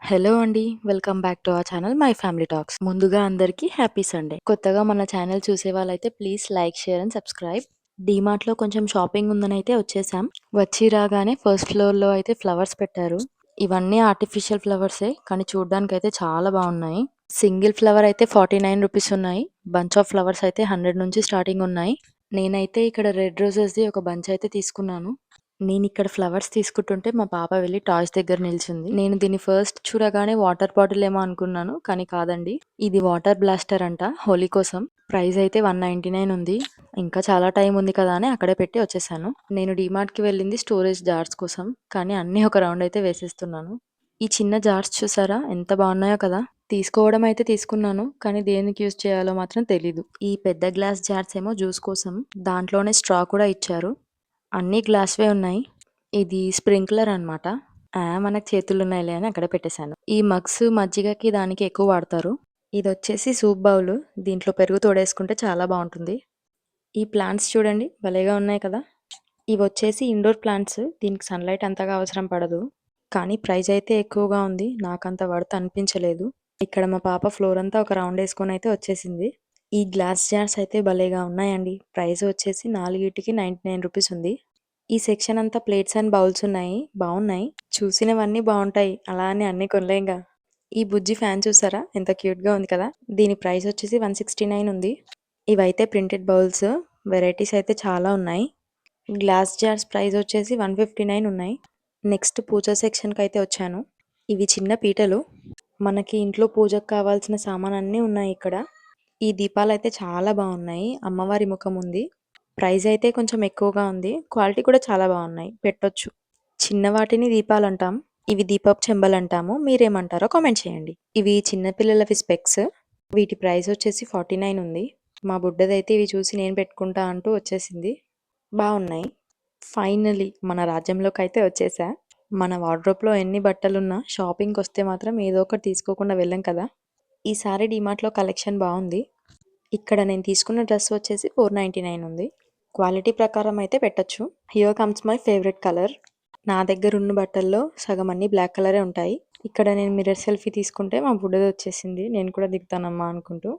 Hello అండి. Welcome back to our channel my family talks. ముందుగా అందరికీ హ్యాపీ సండే. కొత్తగా మన ఛానల్ చూసే వాళ్ళైతే please like, share and subscribe. డీమార్ట్‌లో కొంచెం షాపింగ్ ఉందనైతే వచ్చేసాం. వచ్చి రాగానే ఫస్ట్ ఫ్లోర్‌లో అయితే ఫ్లవర్స్ పెట్టారు. ఇవన్నీ ఆర్టిఫిషియల్ ఫ్లవర్సే కానీ చూడ్డానికైతే చాలా బాగున్నాయి. సింగిల్ ఫ్లవర్ అయితే ₹49 ఉన్నాయి. బంచ్ ఆఫ్ ఫ్లవర్స్ అయితే 100 నుంచి స్టార్టింగ్ ఉన్నాయి. నేనైతే ఇక్కడ రెడ్ రోజెస్‌ది ఒక బంచ్ అయితే తీసుకున్నాను. నేనిక్కడ ఫ్లవర్స్ తీసుకుంటుంటే మా పాప వెళ్లి టాయ్స్ దగ్గర నిల్చుంది. నేను దీన్ని ఫస్ట్ చూడగానే వాటర్ బాటిల్ ఏమో అనుకున్నాను. కానీ కాదండి. ఇది వాటర్ బ్లాస్టర్ అంట హోలీ కోసం. ప్రైస్ అయితే 199 ఉంది. ఇంకా చాలా టైం ఉంది కదా అని అక్కడే పెట్టి వచ్చేసాను. నేను డీమార్ట్‌కి వెళ్ళింది స్టోరేజ్ జార్స్ కోసం. కానీ అన్నీ ఒక రౌండ్ అయితే వేసేస్తున్నాను. ఈ చిన్న జార్స్ చూసారా ఎంత బాగున్నాయో కదా! తీసుకోవడం అయితే తీసుకున్నాను. కానీ దేనికి యూజ్ చేయాలో మాత్రం తెలీదు. ఈ పెద్ద గ్లాస్ జార్స్ ఏమో జ్యూస్ కోసం. దాంట్లోనే స్ట్రా కూడా ఇచ్చారు. అన్నీ గ్లాస్‌వే ఉన్నాయి. ఇది స్ప్రింక్లర్ అనమాట. మనకు చేతులున్నాయిలే అని అక్కడ పెట్టేశాను. ఈ మగ్స్ మజ్జిగకి దానికి ఎక్కువ వాడతారు. ఇదొచ్చేసి సూప్ బౌలు. దీంట్లో పెరుగు తోడేసుకుంటే చాలా బావుంటుంది. ఈ ప్లాంట్స్ చూడండి భలేగా ఉన్నాయి కదా! ఇవొచ్చేసి ఇండోర్ ప్లాంట్స్. దీనికి సన్‌లైట్ అంతగా అవసరం పడదు. కానీ ప్రైస్ అయితే ఎక్కువగా ఉంది. నాకంత వర్త్ అనిపించలేదు. ఇక్కడ మా పాప ఫ్లోర్ అంతా ఒక రౌండ్ ఏసుకొనైతే వచ్చేసింది. ఈ గ్లాస్ జార్స్ అయితే భలేగా ఉన్నాయండి. ప్రైస్ వచ్చేసి నాలుగిటికి ₹99 ఉంది. ఈ సెక్షన్ అంతా ప్లేట్స్ అండ్ బౌల్స్ ఉన్నాయి. బావున్నాయి. చూసినవన్నీ బావుంటాయి. అలా అని అన్నీ కొనలేంగా. ఈ బుజ్జి ఫ్యాన్ చూసారా? ఎంత క్యూట్‌గా ఉంది కదా! దీని ప్రైస్ వచ్చేసి 169 ఉంది. ఇవైతే ప్రింటెడ్ బౌల్స్. వెరైటీస్ అయితే చాలా ఉన్నాయి. గ్లాస్ జార్స్ ప్రైస్ వచ్చేసి 159 ఉన్నాయి. నెక్స్ట్ పూజ సెక్షన్‌కైతే వచ్చాను. ఇవి చిన్న పీటలు. మనకి ఇంట్లో పూజకు కావాల్సిన సామానన్నీ ఉన్నాయి ఇక్కడ. ఈ దీపాలైతే చాలా బావున్నాయి. అమ్మవారి ముఖం ఉంది. ప్రైస్ అయితే కొంచెం ఎక్కువగా ఉంది. క్వాలిటీ కూడా చాలా బావున్నాయి. పెట్టొచ్చు. చిన్న వాటిని దీపాలంటాం. ఇవి దీపపు చెంబలంటాము. మీరేమంటారో కామెంట్ చేయండి. ఇవి చిన్న పిల్లలవి స్పెక్స్. వీటి ప్రైస్ వచ్చేసి 49 ఉంది. మా బుడ్డదైతే ఇవి చూసి నేను పెట్టుకుంటా అంటూ వచ్చేసింది. బావున్నాయి. ఫైనల్లీ మన రాజ్యంలోకైతే వచ్చేసా. మన వార్డ్‌రోబ్‌లో ఎన్ని బట్టలున్నా షాపింగ్‌కొస్తే మాత్రం ఏదో ఒకటి తీసుకోకుండా వెళ్ళం కదా! ఈసారి డీమార్ట్‌లో కలెక్షన్ బావుంది. ఇక్కడ నేను తీసుకున్న డ్రెస్ వచ్చేసి 499 ఉంది. క్వాలిటీ ప్రకారం అయితే పెట్టొచ్చు. Here comes my favourite colour. నా దగ్గరున్న బట్టల్లో సగం అన్నీ బ్లాక్ కలరే ఉంటాయి. ఇక్కడ నేను మిర్రర్ సెల్ఫీ తీసుకుంటే మా బుడ్డది వచ్చేసింది. నేను కూడా దిగుతానమ్మా అనుకుంటూ.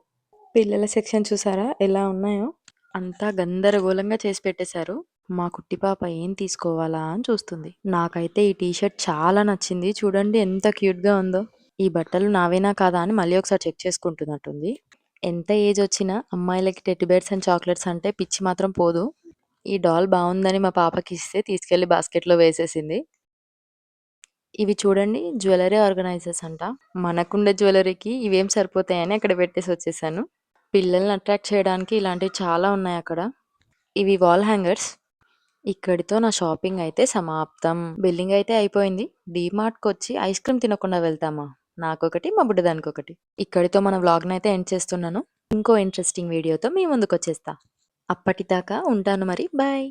పిల్లల సెక్షన్ చూసారా ఎలా ఉన్నాయో? అంతా గందరగోళంగా చేసి పెట్టేశారు. మా కుట్టి పాప ఏం తీసుకోవాలా అని చూస్తుంది. నాకైతే ఈ టీ షర్ట్ చాలా నచ్చింది. చూడండి ఎంత క్యూట్‌గా ఉందో. ఈ బట్టలు నావేనా కాదా అని మళ్ళీ ఒకసారి చెక్ చేసుకుంటున్నట్టుంది. ఎంత ఏజ్ వచ్చినా అమ్మాయిలకి టెడ్డీ బేర్స్ అండ్ చాక్లెట్స్ అంటే పిచ్చి మాత్రం పోదు. ఈ డాల్ బావుందని మా పాపకిస్తే తీసుకెళ్లి బాస్కెట్‌లో వేసేసింది. ఇవి చూడండి జ్యువెల్లరీ ఆర్గనైజర్స్ అంట. మనకుండే జ్యువెల్లరీకి ఇవేం సరిపోతాయని అక్కడ పెట్టేసొచ్చేసాను. పిల్లల్ని అట్రాక్ట్ చేయడానికి ఇలాంటివి చాలా ఉన్నాయక్కడ. ఇవి వాల్ హ్యాంగర్స్. ఇక్కడితో నా షాపింగ్ అయితే సమాప్తం. బిల్లింగ్ అయితే అయిపోయింది. డీమార్ట్‌కొచ్చి ఐస్ క్రీమ్ తినకుండా వెళ్తామా? నాకొకటి, మా బుడ్డదానికొకటి. ఇక్కడితో మన వ్లాగ్‌నైతే ఎండ్ చేస్తున్నాను. ఇంకో ఇంట్రెస్టింగ్ వీడియోతో మీ ముందుకొచ్చేస్తా. అప్పటిదాకా ఉంటాను మరి. బాయ్.